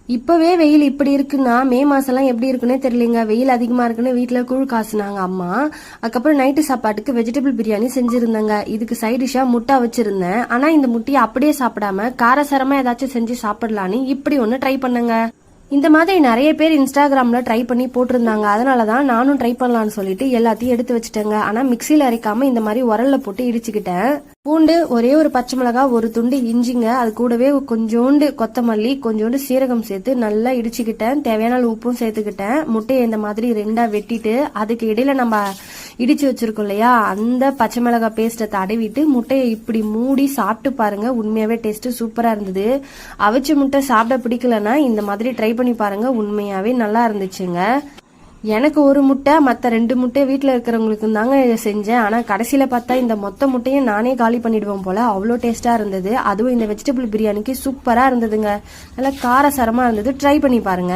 இப்பவே வெயில் இப்படி இருக்குன்னா மே மாசம்லாம் எப்படி இருக்குன்னே தெரியலங்க. வெயில் அதிகமா இருக்குன்னு வீட்டுல கூழ் காசுனாங்க அம்மா. அதுக்கப்புறம் நைட்டு சாப்பாட்டுக்கு வெஜிடபிள் பிரியாணி செஞ்சிருந்தாங்க. இதுக்கு சைட் டிஷ்ஷா முட்டை வச்சிருந்தேன். ஆனா இந்த முட்டையை அப்படியே சாப்பிடாம காரசாரமா ஏதாச்சும் செஞ்சு சாப்பிடலான்னு இப்படி ஒண்ணு ட்ரை பண்ணுங்க. இந்த மாதிரி நிறைய பேர் இன்ஸ்டாகிராம்ல ட்ரை பண்ணி போட்டிருந்தாங்க. அதனாலதான் நானும் ட்ரை பண்ணலாம்னு சொல்லிட்டு எல்லாத்தையும் எடுத்து வச்சுட்டேங்க. ஆனா மிக்சியில அரைக்காம இந்த மாதிரி உரல்ல போட்டு இடிச்சுக்கிட்டேன். பூண்டு, ஒரே ஒரு பச்சை மிளகா, ஒரு துண்டு இஞ்சிங்க, அது கூடவே கொஞ்சோண்டு கொத்தமல்லி, கொஞ்சோண்டு சீரகம் சேர்த்து நல்லா இடிச்சுக்கிட்டேன். தேவையான உப்பும் சேர்த்துக்கிட்டேன். முட்டையை இந்த மாதிரி ரெண்டா வெட்டிட்டு அதுக்கு இடையில நம்ம இடிச்சு வச்சிருக்கோம் இல்லையா, அந்த பச்சை மிளகா பேஸ்ட்டை தடவிட்டு முட்டையை இப்படி மூடி சாப்பிட்டு பாருங்க. உண்மையாவே டேஸ்ட் சூப்பரா இருந்தது. அவிச்ச முட்டை சாப்பிட பிடிக்கலன்னா இந்த மாதிரி ட்ரை பண்ணி பாருங்க. உண்மையாவே நல்லா இருந்துச்சுங்க. எனக்கு ஒரு முட்டை, மற்ற 2 முட்டை வீட்டில் இருக்கிறவங்களுக்கு தாங்க செஞ்சேன். ஆனால் கடைசியில் பார்த்தா இந்த மொத்த முட்டையும் நானே காலி பண்ணிடுவேன் போல, அவ்வளோ டேஸ்ட்டாக இருந்தது. அதுவும் இந்த வெஜிடபிள் பிரியாணிக்கு சூப்பராக இருந்ததுங்க. நல்லா காரசாரமாக இருந்தது. ட்ரை பண்ணி பாருங்க.